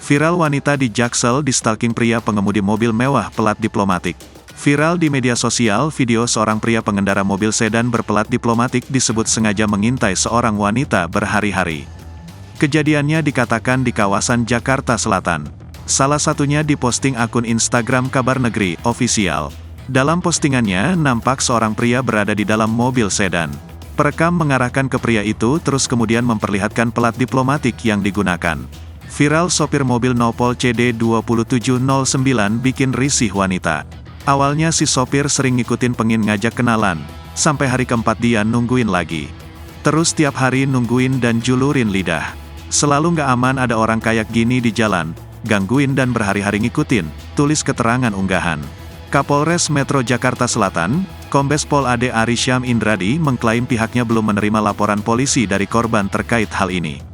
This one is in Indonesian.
Viral wanita di Jaksel di stalking pria pengemudi mobil mewah pelat diplomatik. Viral di media sosial, video seorang pria pengendara mobil sedan berpelat diplomatik disebut sengaja mengintai seorang wanita berhari-hari. Kejadiannya dikatakan di kawasan Jakarta Selatan. Salah satunya diposting akun Instagram Kabar Negeri Official. Dalam postingannya, nampak seorang pria berada di dalam mobil sedan. Perekam mengarahkan ke pria itu terus kemudian memperlihatkan pelat diplomatik yang digunakan. Viral sopir mobil Nopol CD 2709 bikin risih wanita. Awalnya si sopir sering ngikutin pengin ngajak kenalan, sampai hari keempat dia nungguin lagi. Terus tiap hari nungguin dan julurin lidah. Selalu nggak aman ada orang kayak gini di jalan, gangguin dan berhari-hari ngikutin, tulis keterangan unggahan. Kapolres Metro Jakarta Selatan, Kombes Pol Ade Arisyam Indradi mengklaim pihaknya belum menerima laporan polisi dari korban terkait hal ini.